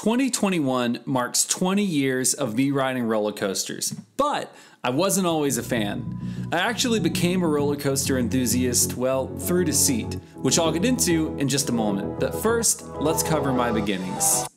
2021 marks 20 years of me riding roller coasters, but I wasn't always a fan. I actually became a roller coaster enthusiast, well, through deceit, which I'll get into in just a moment. But first, let's cover my beginnings.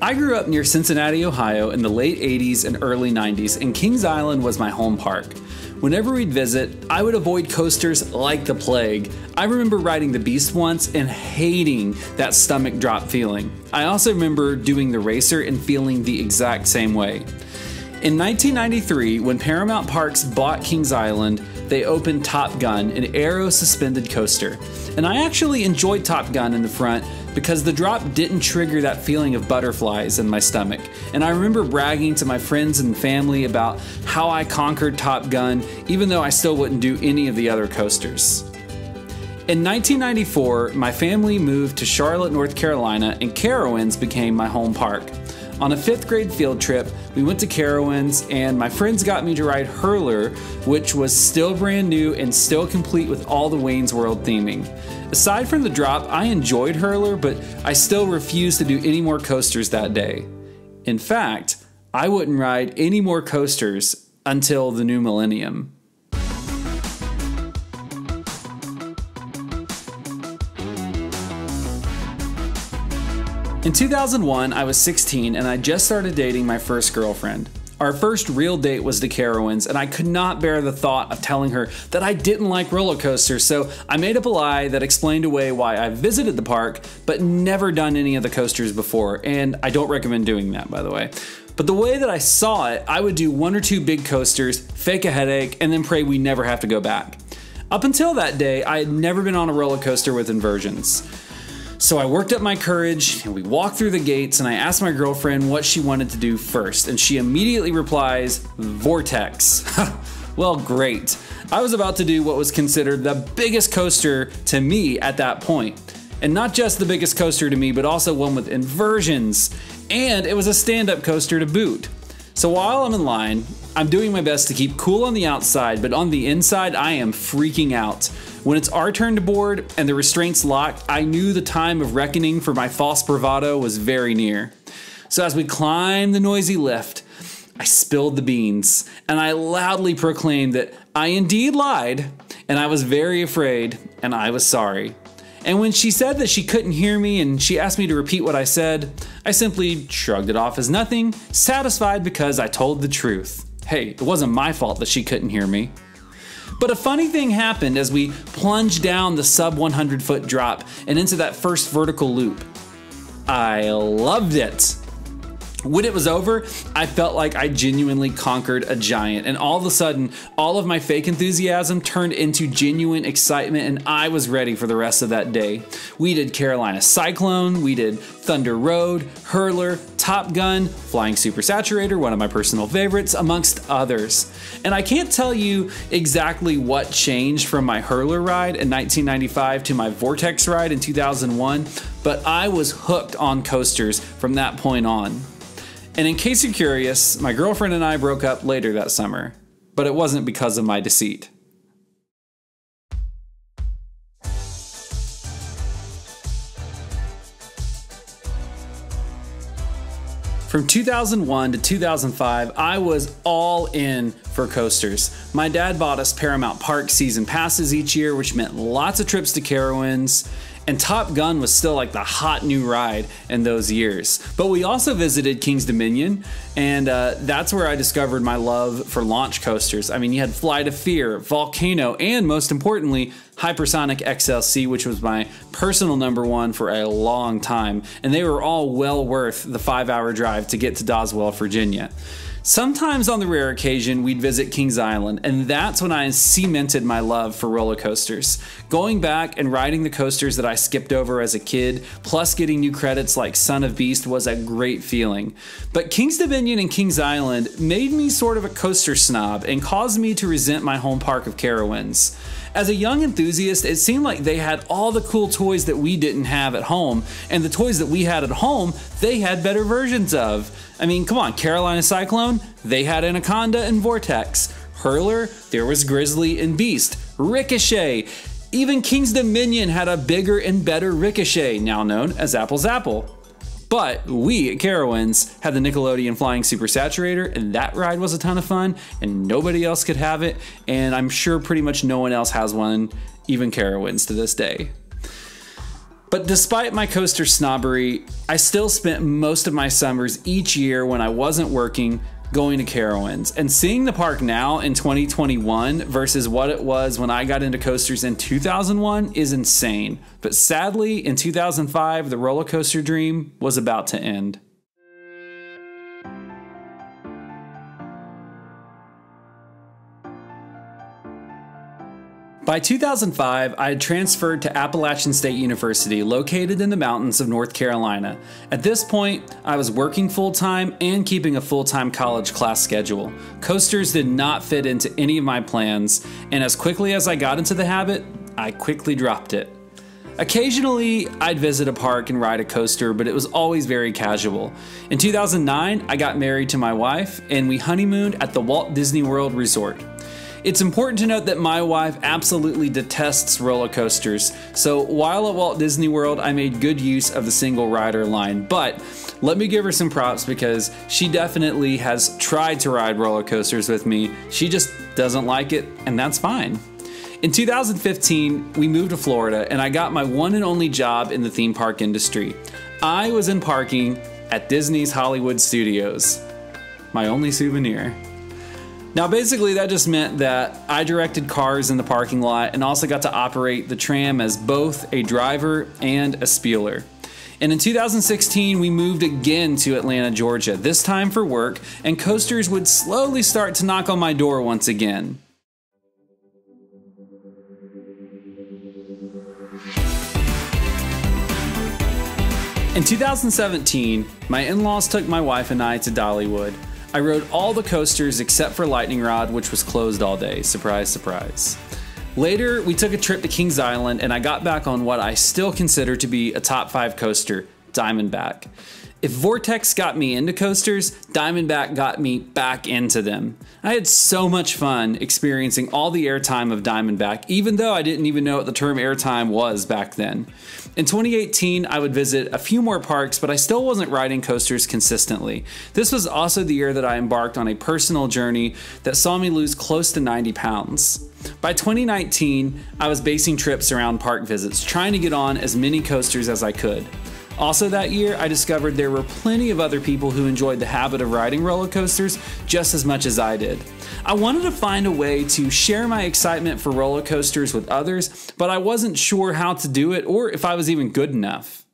I grew up near Cincinnati, Ohio in the late 80s and early 90s, and Kings Island was my home park. Whenever we'd visit, I would avoid coasters like the plague. I remember riding the Beast once and hating that stomach drop feeling. I also remember doing the Racer and feeling the exact same way. In 1993, when Paramount Parks bought Kings Island, they opened Top Gun, an aero-suspended coaster. And I actually enjoyed Top Gun in the front because the drop didn't trigger that feeling of butterflies in my stomach. And I remember bragging to my friends and family about how I conquered Top Gun, even though I still wouldn't do any of the other coasters. In 1994, my family moved to Charlotte, North Carolina, and Carowinds became my home park. On a 5th grade field trip, we went to Carowinds, and my friends got me to ride Hurler, which was still brand new and still complete with all the Wayne's World theming. Aside from the drop, I enjoyed Hurler, but I still refused to do any more coasters that day. In fact, I wouldn't ride any more coasters until the new millennium. In 2001, I was 16 and I just started dating my first girlfriend. Our first real date was to Carowinds, and I could not bear the thought of telling her that I didn't like roller coasters, so I made up a lie that explained away why I visited the park but never done any of the coasters before, and I don't recommend doing that, by the way. But the way that I saw it, I would do 1 or 2 big coasters, fake a headache, and then pray we never have to go back. Up until that day, I had never been on a roller coaster with inversions. So I worked up my courage and we walked through the gates, and I asked my girlfriend what she wanted to do first, and she immediately replies, Vortex. Well, great. I was about to do what was considered the biggest coaster to me at that point. And not just the biggest coaster to me, but also one with inversions. And it was a stand-up coaster to boot. So while I'm in line, I'm doing my best to keep cool on the outside, but on the inside, I am freaking out. When it's our turn to board and the restraints locked, I knew the time of reckoning for my false bravado was very near. So as we climbed the noisy lift, I spilled the beans, and I loudly proclaimed that I indeed lied, and I was very afraid, and I was sorry. And when she said that she couldn't hear me and she asked me to repeat what I said, I simply shrugged it off as nothing, satisfied because I told the truth. Hey, it wasn't my fault that she couldn't hear me. But a funny thing happened as we plunged down the sub 100-foot drop and into that first vertical loop. I loved it. When it was over, I felt like I genuinely conquered a giant, and all of a sudden, all of my fake enthusiasm turned into genuine excitement, and I was ready for the rest of that day. We did Carolina Cyclone, we did Thunder Road, Hurler, Top Gun, Flying Super Saturator, one of my personal favorites, amongst others. And I can't tell you exactly what changed from my Hurler ride in 1995 to my Vortex ride in 2001, but I was hooked on coasters from that point on. And in case you're curious, my girlfriend and I broke up later that summer, but it wasn't because of my deceit. From 2001 to 2005, I was all in for coasters. My dad bought us Paramount Park season passes each year, which meant lots of trips to Carowinds. And Top Gun was still like the hot new ride in those years. But we also visited Kings Dominion, and that's where I discovered my love for launch coasters. I mean, you had Flight of Fear, Volcano, and most importantly, Hypersonic XLC, which was my personal #1 for a long time. And they were all well worth the 5-hour drive to get to Doswell, Virginia. Sometimes on the rare occasion, we'd visit Kings Island, and that's when I cemented my love for roller coasters. Going back and riding the coasters that I skipped over as a kid, plus getting new credits like Son of Beast, was a great feeling. But Kings Dominion and Kings Island made me sort of a coaster snob and caused me to resent my home park of Carowinds. As a young enthusiast, it seemed like they had all the cool toys that we didn't have at home, and the toys that we had at home, they had better versions of. I mean, come on, Carolina Cyclone, they had Anaconda and Vortex. Hurler, there was Grizzly and Beast. Ricochet, even King's Dominion had a bigger and better Ricochet, now known as Apple's Apple. But we at Carowinds had the Nickelodeon Flying Super Saturator, and that ride was a ton of fun, and nobody else could have it, and I'm sure pretty much no one else has one, even Carowinds to this day. But despite my coaster snobbery, I still spent most of my summers each year when I wasn't working going to Carowinds, and seeing the park now in 2021 versus what it was when I got into coasters in 2001 is insane. But sadly, in 2005, the roller coaster dream was about to end. By 2005, I had transferred to Appalachian State University, located in the mountains of North Carolina. At this point, I was working full-time and keeping a full-time college class schedule. Coasters did not fit into any of my plans, and as quickly as I got into the habit, I quickly dropped it. Occasionally, I'd visit a park and ride a coaster, but it was always very casual. In 2009, I got married to my wife, and we honeymooned at the Walt Disney World Resort. It's important to note that my wife absolutely detests roller coasters, so while at Walt Disney World, I made good use of the single rider line, but let me give her some props because she definitely has tried to ride roller coasters with me. She just doesn't like it, and that's fine. In 2015, we moved to Florida, and I got my one and only job in the theme park industry. I was in parking at Disney's Hollywood Studios. My only souvenir. Now basically that just meant that I directed cars in the parking lot and also got to operate the tram as both a driver and a spieler. And in 2016 we moved again to Atlanta, Georgia, this time for work, and coasters would slowly start to knock on my door once again. In 2017, my in-laws took my wife and I to Dollywood. I rode all the coasters except for Lightning Rod, which was closed all day. Surprise, surprise. Later, we took a trip to Kings Island and I got back on what I still consider to be a top 5 coaster, Diamondback. If Vortex got me into coasters, Diamondback got me back into them. I had so much fun experiencing all the airtime of Diamondback, even though I didn't even know what the term airtime was back then. In 2018, I would visit a few more parks, but I still wasn't riding coasters consistently. This was also the year that I embarked on a personal journey that saw me lose close to 90 pounds. By 2019, I was basing trips around park visits, trying to get on as many coasters as I could. Also that year, I discovered there were plenty of other people who enjoyed the habit of riding roller coasters just as much as I did. I wanted to find a way to share my excitement for roller coasters with others, but I wasn't sure how to do it or if I was even good enough.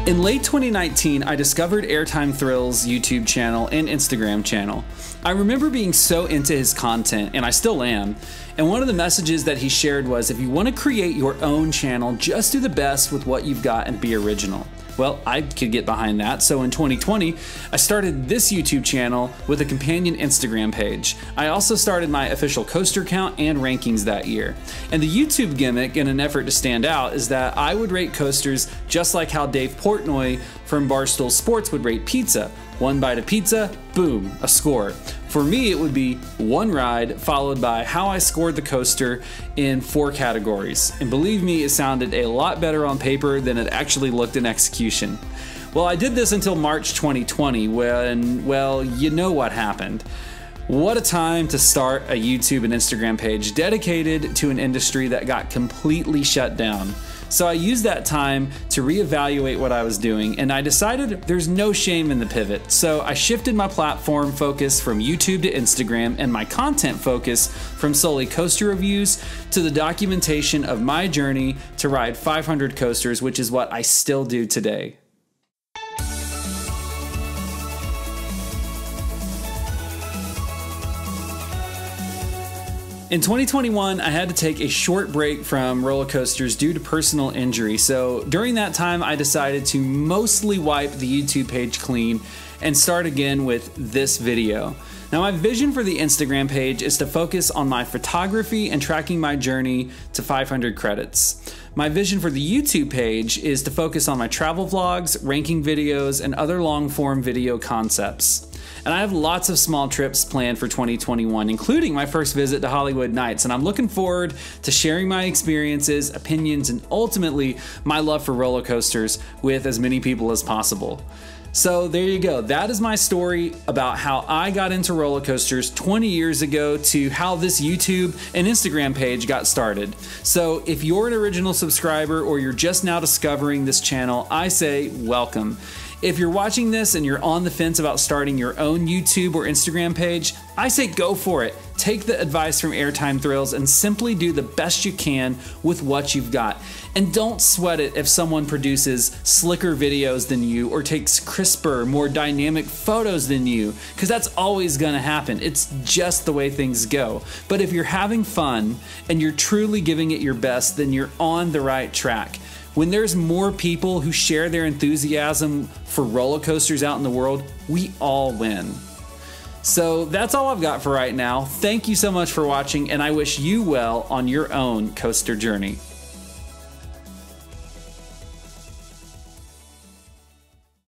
In late 2019, I discovered Airtime Thrills' YouTube channel and Instagram channel. I remember being so into his content, and I still am, and one of the messages that he shared was, if you want to create your own channel, just do the best with what you've got and be original. Well, I could get behind that, so in 2020, I started this YouTube channel with a companion Instagram page. I also started my official coaster count and rankings that year. And the YouTube gimmick, in an effort to stand out, is that I would rate coasters just like how Dave Portnoy from Barstool Sports would rate pizza. One bite of pizza, boom, a score. For me, it would be one ride followed by how I scored the coaster in 4 categories. And believe me, it sounded a lot better on paper than it actually looked in execution. Well, I did this until March 2020 when, well, you know what happened. What a time to start a YouTube and Instagram page dedicated to an industry that got completely shut down. So I used that time to reevaluate what I was doing, and I decided there's no shame in the pivot. So I shifted my platform focus from YouTube to Instagram, and my content focus from solely coaster reviews to the documentation of my journey to ride 500 coasters, which is what I still do today. In 2021, I had to take a short break from roller coasters due to personal injury, so during that time I decided to mostly wipe the YouTube page clean and start again with this video. Now, my vision for the Instagram page is to focus on my photography and tracking my journey to 500 credits. My vision for the YouTube page is to focus on my travel vlogs, ranking videos, and other long-form video concepts. And I have lots of small trips planned for 2021, including my first visit to Hollywood Nights, and I'm looking forward to sharing my experiences, opinions, and ultimately my love for roller coasters with as many people as possible. So there you go. That is my story about how I got into roller coasters 20 years ago to how this YouTube and Instagram page got started. So if you're an original subscriber or you're just now discovering this channel, I say welcome. If you're watching this and you're on the fence about starting your own YouTube or Instagram page, I say go for it. Take the advice from Airtime Thrills and simply do the best you can with what you've got. And don't sweat it if someone produces slicker videos than you or takes crisper, more dynamic photos than you, because that's always gonna happen. It's just the way things go. But if you're having fun and you're truly giving it your best, then you're on the right track. When there's more people who share their enthusiasm for roller coasters out in the world, we all win. So that's all I've got for right now. Thank you so much for watching, and I wish you well on your own coaster journey.